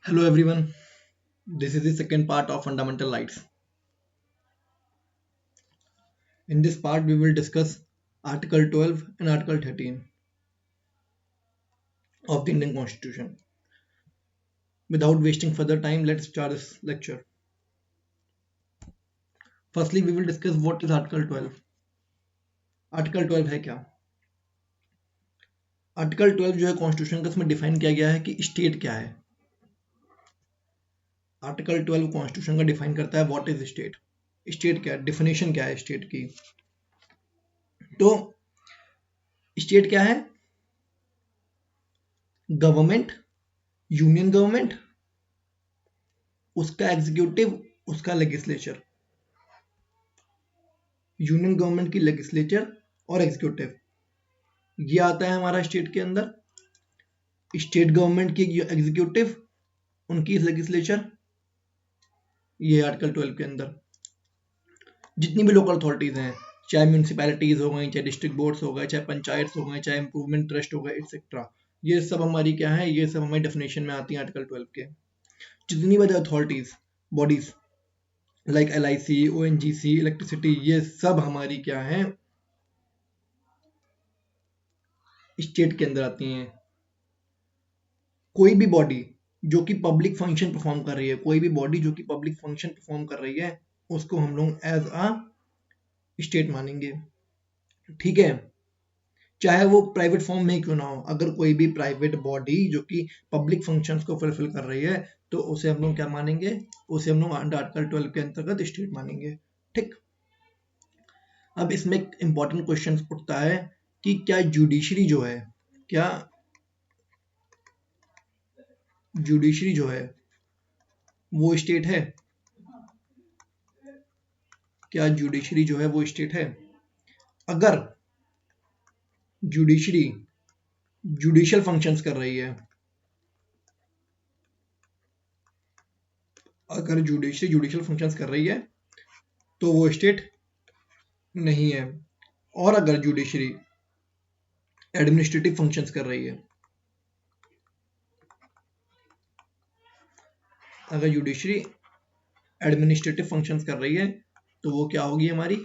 Hello everyone, this is the second part of fundamental rights. In this part, we will discuss Article 12 and Article 13 of the Indian Constitution. Without wasting further time, let's start this lecture. Firstly, we will discuss what is Article 12. Article 12 है क्या? Article 12 जो है constitution का, इसमें define किया गया है कि स्टेट क्या है. आर्टिकल 12 कॉन्स्टिट्यूशन का डिफाइन करता है व्हाट इज स्टेट. स्टेट क्या है, डिफिनेशन क्या है स्टेट की. तो स्टेट क्या है? गवर्नमेंट, यूनियन गवर्नमेंट, उसका एग्जीक्यूटिव, उसका लेजिस्लेचर. यूनियन गवर्नमेंट की लेजिस्लेचर और एग्जीक्यूटिव, ये आता है हमारा स्टेट के अंदर. स्टेट गवर्नमेंट की एग्जीक्यूटिव, उनकी लेजिस्लेचर, ये आर्टिकल 12 के अंदर. जितनी भी लोकल अथॉरिटीज हैं, चाहे म्यूनिसिपैलिटीज हो गई, चाहे डिस्ट्रिक्ट बोर्ड्स हो गए, चाहे पंचायत हो गए, चाहे इंप्रूवमेंट ट्रस्ट हो गए, एक्सेट्रा, ये सब हमारी क्या है, ये सब हमारी डेफिनेशन में आती है आर्टिकल 12 के. जितनी भी authorities, bodies like LIC, ONGC, electricity, ये सब हमारी क्या है, स्टेट के अंदर आती हैं. कोई भी बॉडी जो कि पब्लिक फंक्शन परफॉर्म कर रही है, कोई भी बॉडी जो कि पब्लिक फंक्शन परफॉर्म कर रही है, उसको हम लोग एज अ स्टेट मानेंगे. ठीक है, चाहे वो प्राइवेट फॉर्म में क्यों ना हो. अगर कोई भी प्राइवेट बॉडी जो कि पब्लिक फंक्शंस को फुलफिल कर रही है, तो उसे हम लोग क्या मानेंगे, उसे हम लोग अंडर आर्टिकल 12 के अंतर्गत स्टेट मानेंगे. ठीक. अब इसमें एक इंपॉर्टेंट क्वेश्चन उठता है कि क्या जुडिशरी जो है, क्या जुडिशरी जो है वो स्टेट है? क्या जुडिशरी जो है वो स्टेट है? अगर जुडिशरी जुडिशियल फंक्शंस कर रही है, अगर जुडिशरी जुडिशियल फंक्शंस कर रही है तो वो स्टेट नहीं है. और अगर जुडिशरी एडमिनिस्ट्रेटिव फंक्शंस कर रही है, अगर जुडिशरी एडमिनिस्ट्रेटिव फंक्शंस कर रही है, तो वो क्या होगी हमारी,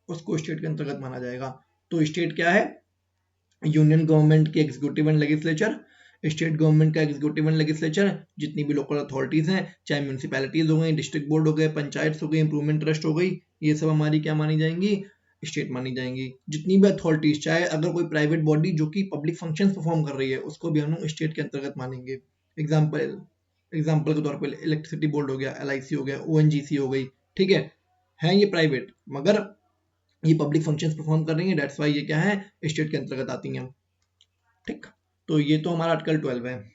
उसको स्टेट के अंतर्गत माना जाएगा. तो स्टेट क्या है? यूनियन गवर्नमेंट की executive and legislature, state government का एग्जीक्यूटिव एंड लेजिस्लेचर, जितनी भी लोकल अथॉरिटीज हैं, चाहे म्यूनिसिपैलिटीज हो गई, डिस्ट्रिक्ट बोर्ड हो गए, पंचायत हो गई, इंप्रूवमेंट ट्रस्ट हो गई, ये सब हमारी क्या मानी जाएंगी, स्टेट मानी जाएंगी. जितनी भी अथॉरिटीज, चाहे अगर कोई प्राइवेट बॉडी जो कि पब्लिक फंक्शंस परफॉर्म कर रही है, उसको भी हम लोग स्टेट के अंतर्गत मानेंगे. एग्जाम्पल के तौर पर इलेक्ट्रिसिटी बोर्ड हो गया, LIC हो गया, ONGC हो गई. ठीक है ये प्राइवेट, मगर ये पब्लिक फंक्शंस परफॉर्म कर रही हैं, दैट्स वाई ये क्या है, स्टेट के अंतर्गत आती हैं. ठीक. तो ये तो हमारा आर्टिकल 12 है.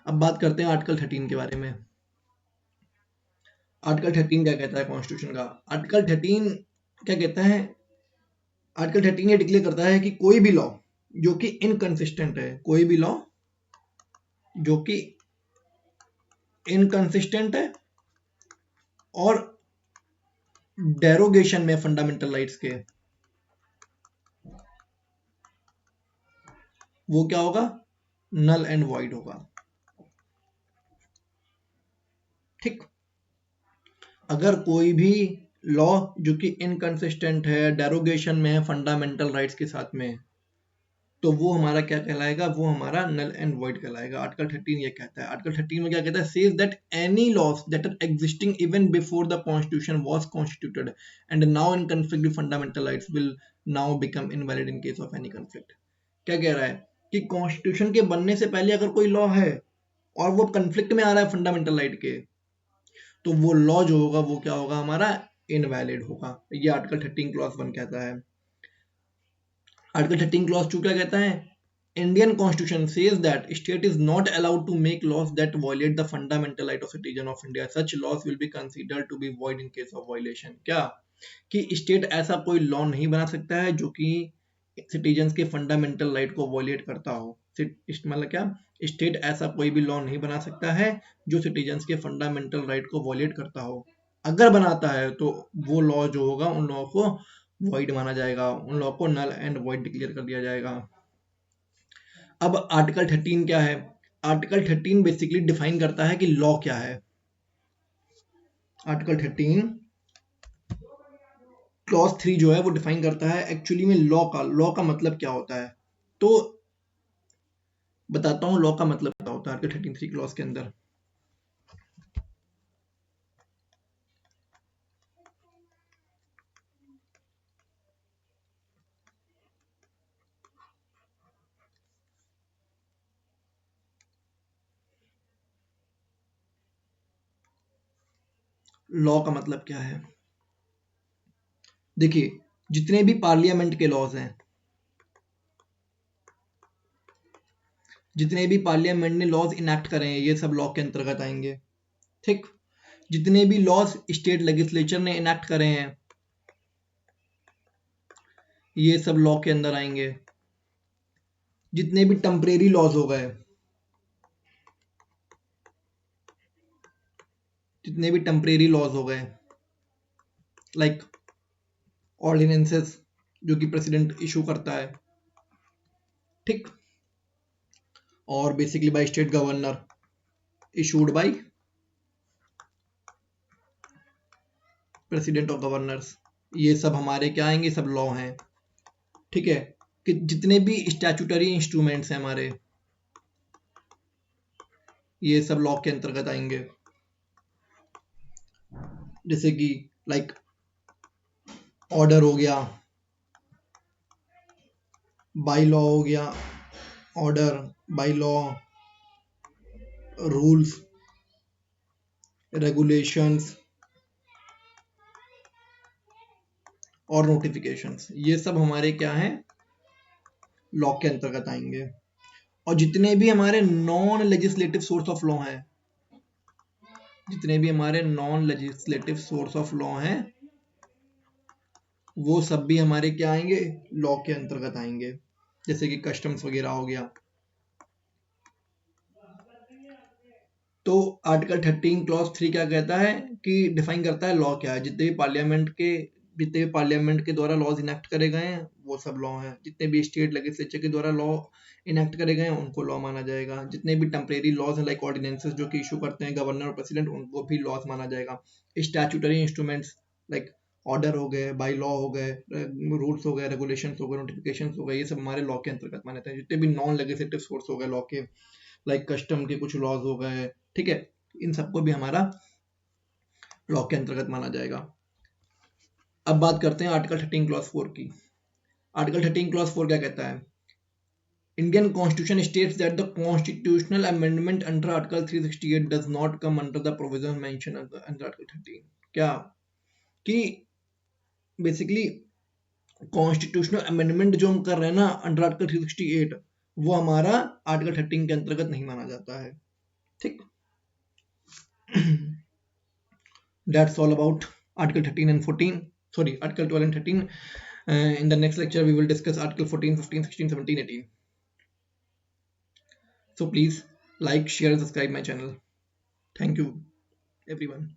अब बात करते हैं आर्टिकल 13 के बारे में. आर्टिकल 13 क्या कहता है कॉन्स्टिट्यूशन का? आर्टिकल 13 क्या कहता है? आर्टिकल 13 ये डिक्लेयर करता है कि कोई भी लॉ जो कि इनकंसिस्टेंट है, कोई भी लॉ जो कि इनकंसिस्टेंट है और डेरोगेशन में फंडामेंटल राइट्स के, वो क्या होगा, नल एंड वॉइड होगा. ठीक. अगर कोई भी लॉ जो कि इनकंसिस्टेंट है, डेरोगेशन में है फंडामेंटल राइट्स के साथ में, तो वो हमारा क्या कहलाएगा, वो हमारा नल एंड वॉइड कहलाएगा. आर्टिकल 13 ये कहता है. आर्टिकल 13 में क्या कहता है, says that any laws that are existing even before the constitution was constituted and now in conflict with fundamental rights will now become invalid in case of any conflict. क्या कह रहा है कि कॉन्स्टिट्यूशन के बनने से पहले अगर कोई लॉ है और वो कॉन्फ्लिक्ट में आ रहा है फंडामेंटल राइट के, तो वो लॉ जो होगा वो क्या होगा, हमारा इनवैलिड होगा. ये आर्टिकल 13 क्लॉज 1 कहता है. आर्टिकल 13 क्लॉज 2 क्या कहता है? Indian Constitution says that state is not allowed to make laws that violate the fundamental right of citizen of India. Such laws will be considered to be void in case of violation. क्या कि state ऐसा कोई law नहीं बना सकता है जो कि सिटीजन्स के फंडामेंटल राइट को वॉयलेट करता हो. मतलब क्या, स्टेट ऐसा कोई भी लॉ नहीं बना सकता है जो सिटीजन्स के फंडामेंटल राइट को वॉयलेट करता हो. अगर बनाता है तो वो लॉ जो होगा, उन लॉ को वॉइड माना जाएगा, उन लॉ को नल एंड वॉइड डिक्लेयर कर दिया जाएगा. अब आर्टिकल 13 क्या है? आर्टिकल 13 बेसिकली डिफाइन करता है कि लॉ क्या है। आर्टिकल 13 क्लॉज 3 जो है वो डिफाइन करता है एक्चुअली में लॉ का मतलब क्या होता है। तो बताता हूँ लॉ का मतलब क्या होता है आर्टिकल 13 क्लॉज के अंदर। लॉ का मतलब क्या है? देखिए, जितने भी पार्लियामेंट के लॉज हैं, जितने भी पार्लियामेंट ने लॉज इनेक्ट करे हैं, ये सब लॉ के अंतर्गत आएंगे। ठीक। जितने भी लॉज स्टेट लेजिस्लेचर ने इनेक्ट करे हैं, ये सब लॉ के अंदर आएंगे। जितने भी टेम्परेरी लॉज हो गए, जितने भी टेम्परेरी लॉज हो गए, लाइक ऑर्डिनेंसेस जो कि प्रेसिडेंट इशू करता है, ठीक, और basically by state governor, issued by president और गवर्नर्स, ये सब हमारे क्या आएंगे? सब लॉ हैं। ठीक है। कि जितने भी स्टैट्यूटरी इंस्ट्रूमेंट्स हैं हमारे, ये सब लॉ के अंतर्गत आएंगे। जैसे कि लाइक ऑर्डर हो गया, बाई लॉ हो गया, order, by law, rules, regulations और नोटिफिकेशंस, ये सब हमारे क्या हैं? लॉ के अंतर्गत आएंगे। और जितने भी हमारे non legislative source of law हैं, जितने भी हमारे non legislative source of law हैं, वो सब भी हमारे क्या आएंगे? लॉ के अंतर्गत आएंगे। जैसे कि कस्टम्स वगैरह हो गया। तो आर्टिकल 13 क्लॉज 3 क्या कहता है कि डिफाइन करता है लॉ क्या है। जितने भी पार्लियामेंट के द्वारा लॉज इनेक्ट करे गए हैं, वो सब लॉ हैं। जितने भी स्टेट लेजिस्लेचर के द्वारा लॉ इनेक्ट करे गए हैं, उनको लॉ माना जाएगा। जितने भी टेम्परेरी लॉज हैं, लाइक ऑर्डिनेंसेस जो कि इशू करते हैं गवर्नर और प्रेसिडेंट, उनको भी लॉज माना जाएगा। स्टैट्यूटरी इंस्ट्रूमेंट्स लाइक ऑर्डर हो गए, बाई लॉ हो गए, रूल्स हो गए, रेगुलेशन हो गए, नोटिफिकेशन हो गए, ये सब हमारे लॉ के अंतर्गत माने जाते हैं। जितने भी नॉन लेजिस्लेटिव सोर्स हो गए लॉ के, लाइक कस्टम के कुछ लॉज हो गए, ठीक है, इन सबको भी हमारा लॉ के अंतर्गत माना जाएगा। अब बात करते हैं आर्टिकल 13 क्लॉज 4 की। आर्टिकल 13 क्लॉज 4 क्या कहता है? Indian constitution states that the constitutional amendment under article 368 does not come under the provision mention under article 13। क्या कि बेसिकली कॉन्स्टिट्यूशनल अमेंडमेंट जो हम कर रहे हैं ना अंडर आर्टिकल 368, वो हमारा आर्टिकल 13 के अंतर्गत नहीं माना जाता है। ठीक। That's all about Article 13 and 14. Sorry, Article 12 and 13. In the next lecture, we will discuss Article 14, 15, 16, 17, 18. So please like, share, and subscribe my channel. Thank you, everyone.